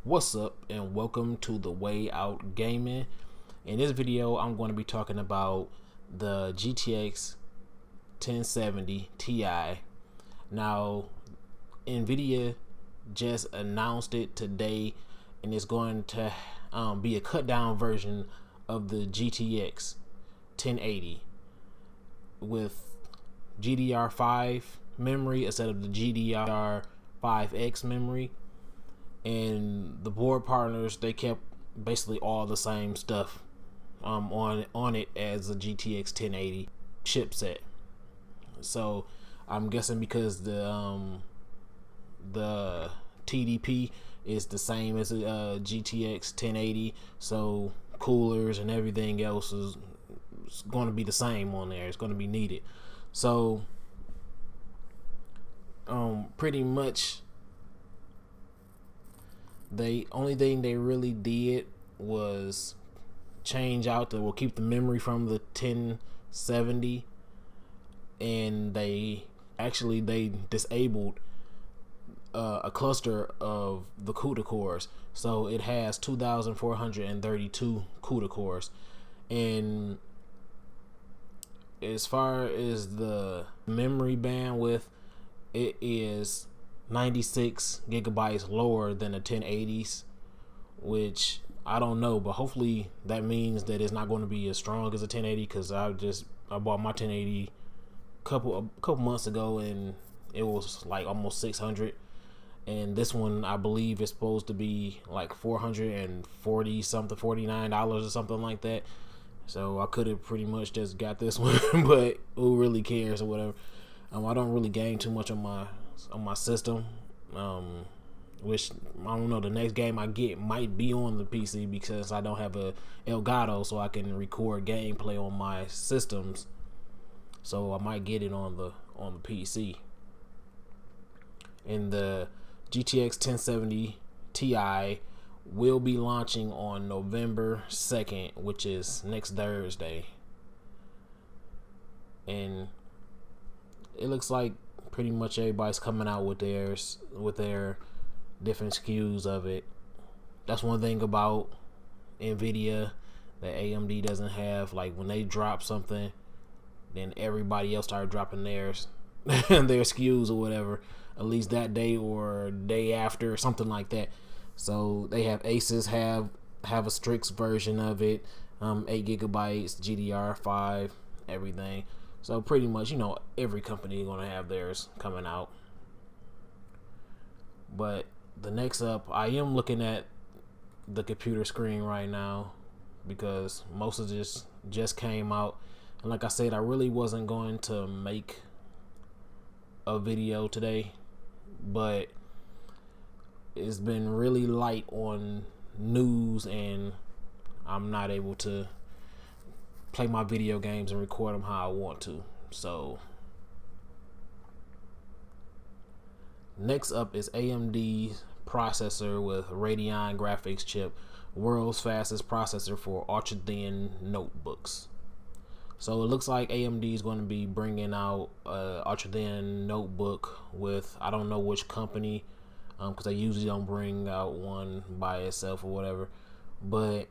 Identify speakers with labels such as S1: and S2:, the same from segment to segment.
S1: What's up and welcome to the Way Out Gaming. In this video I'm going to be talking about the GTX 1070 Ti. Now Nvidia just announced it today, and it's going to be a cut down version of the GTX 1080 with GDR5 memory instead of the GDR5X memory. And the board partners, they kept basically all the same stuff on it as the GTX 1080 chipset. So I'm guessing because the TDP is the same as a GTX 1080, so coolers and everything else is going to be the same on there. It's going to be needed. So pretty much the only thing they really did was change out will keep the memory from the 1070, and they disabled a cluster of the CUDA cores, so it has 2,432 CUDA cores. And as far as the memory bandwidth, it is 96 gigabytes lower than the 1080s, which I don't know, but hopefully that means that it's not going to be as strong as a 1080, because I bought my 1080 a couple months ago and it was like almost 600, and this one I believe is supposed to be like 440 something, $49 or something like that. So I could have pretty much just got this one, but who really cares or whatever. I don't really gain too much on my system, which I don't know, the next game I get might be on the PC because I don't have a Elgato, so I can record gameplay on my systems, so I might get it on the PC. And the GTX 1070 Ti will be launching on November 2nd, which is next Thursday, and it looks like pretty much everybody's coming out with their different SKUs of it. That's one thing about Nvidia that AMD doesn't have. Like when they drop something, then everybody else started dropping theirs their SKUs or whatever, at least that day or day after or something like that. So they have Asus have a Strix version of it, 8 gigabytes, GDR5, everything. So pretty much, every company is going to have theirs coming out. But the next up, I am looking at the computer screen right now because most of this just came out. And like I said, I really wasn't going to make a video today, but it's been really light on news and I'm not able to play my video games and record them how I want to. So next up is AMD's processor with Radeon graphics chip, world's fastest processor for ultra thin notebooks. So it looks like AMD is going to be bringing out a ultra thin notebook with, I don't know which company, because they usually don't bring out one by itself or whatever, but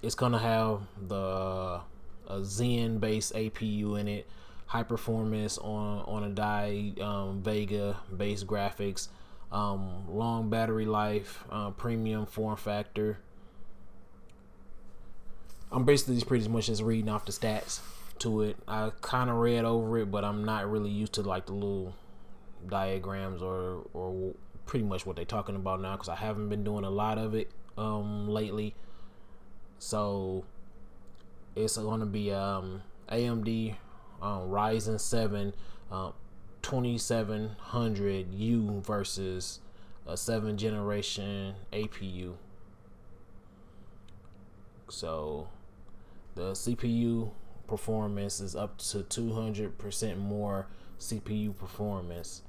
S1: it's going to have a Zen based APU in it, high performance on a die, vega based graphics, long battery life, premium form factor. I'm basically pretty much just reading off the stats to it. I kind of read over it, but I'm not really used to like the little diagrams or pretty much what they're talking about now, because I haven't been doing a lot of it lately. So it's going to be AMD Ryzen 7 2700U versus a 7th generation APU. So the CPU performance is up to 200% more CPU performance.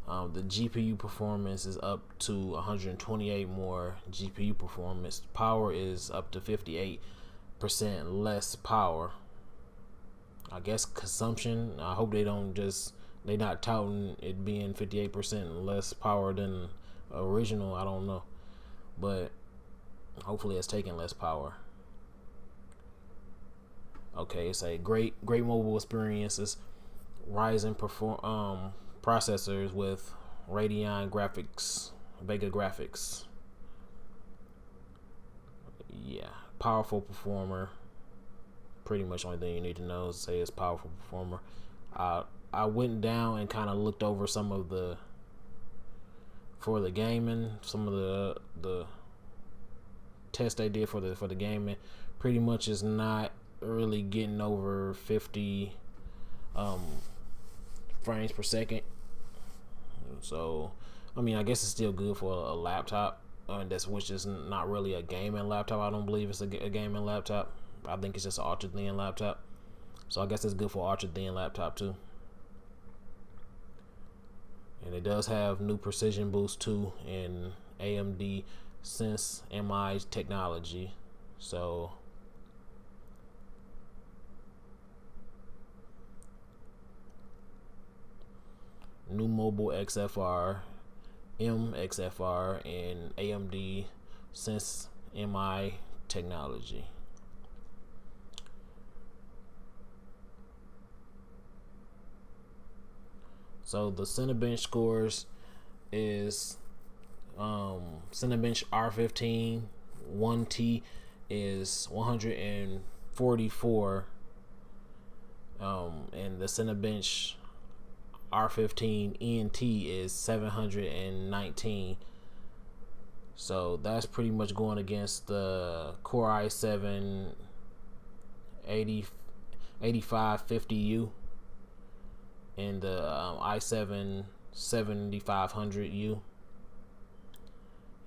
S1: The GPU performance is up to 128 more GPU performance. Power is up to 58% less power. I guess consumption, I hope they're not touting it being 58% less power than original. I don't know, but hopefully it's taking less power. Okay, it's a great mobile experiences, ryzen processors with Radeon graphics, Vega graphics. Yeah, powerful performer. Pretty much only thing you need to know is say it's powerful performer. I went down and kind of looked over some of the for the gaming, some of the tests they did for the gaming. Pretty much is not really getting over 50 frames per second. So I mean, I guess it's still good for a laptop. That's which is not really a gaming laptop. I don't believe it's a gaming laptop. I think it's just an ultra thin laptop. So I guess it's good for ultra thin laptop too. And it does have new precision boost too in AMD Sense MI technology. So new mobile XFR, MXFR, and AMD Sense MI technology. So the Cinebench scores is Cinebench R15 1T is 144, and the Cinebench R15 NT is 719. So that's pretty much going against the Core i7 8550U and the i7 7500U,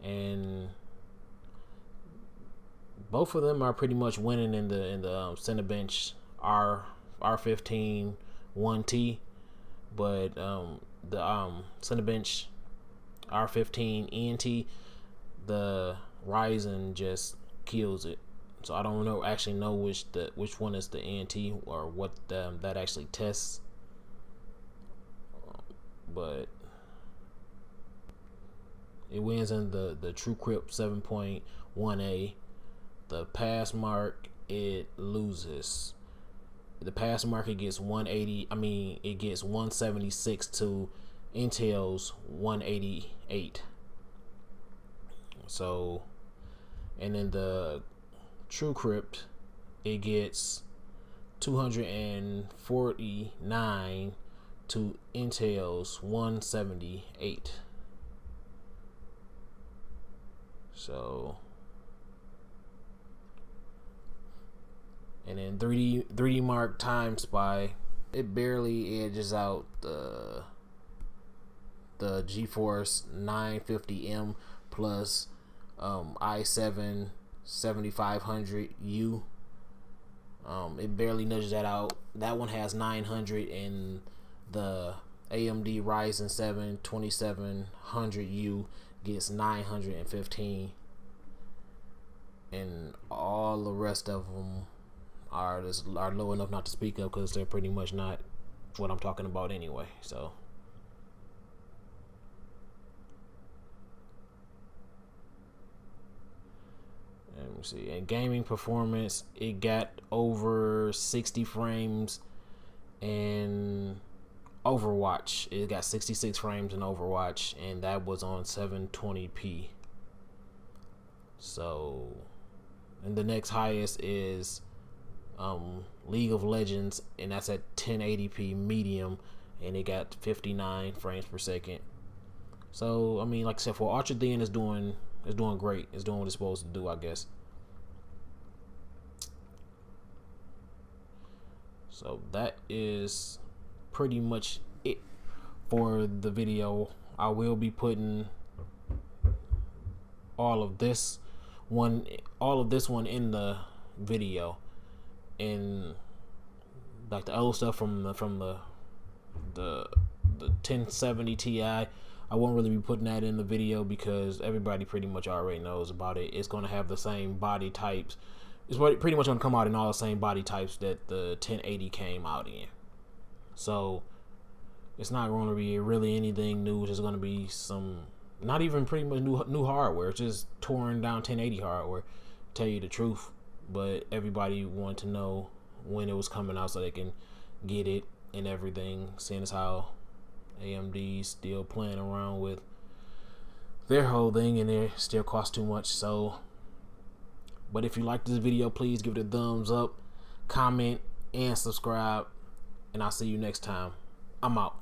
S1: and both of them are pretty much winning in the Cinebench R15 1T, but the Cinebench R15 NT, the Ryzen just kills it. So I don't actually know which one is the NT or what that actually tests, but it wins in the TrueCrypt 7.1A. The pass mark, it loses. The pass mark, it gets 180. I mean, it gets 176 to Intel's 188. So, and then the TrueCrypt, it gets 249 to Intel's 178. So, and then 3D Mark Time Spy, it barely edges out the GeForce 950M plus i7 7500U. It barely nudges that out. That one has 900, and the AMD Ryzen 7 2700U gets 915, and all the rest of them are low enough not to speak of, because they're pretty much not what I'm talking about anyway. So let me see. And gaming performance, it got over 60 frames in Overwatch. It got 66 frames in Overwatch, and that was on 720p. So, and the next highest is League of Legends, and that's at 1080p medium, and it got 59 frames per second. So I mean, like I said, for ultra thin, it's doing great. It's doing what it's supposed to do, I guess. So that is pretty much it for the video. I will be putting all of this one in the video, and like the other stuff from the 1070 Ti, I won't really be putting that in the video because everybody pretty much already knows about it. It's going to have the same body types. It's pretty much going to come out in all the same body types that the 1080 came out in. So it's not going to be really anything new. It's just going to be some not even pretty much new hardware. It's just touring down 1080 hardware. Tell you the truth, but everybody wanted to know when it was coming out so they can get it and everything. Seeing as how AMD's still playing around with their whole thing and it still costs too much. So, but if you like this video, please give it a thumbs up, comment, and subscribe. And I'll see you next time. I'm out.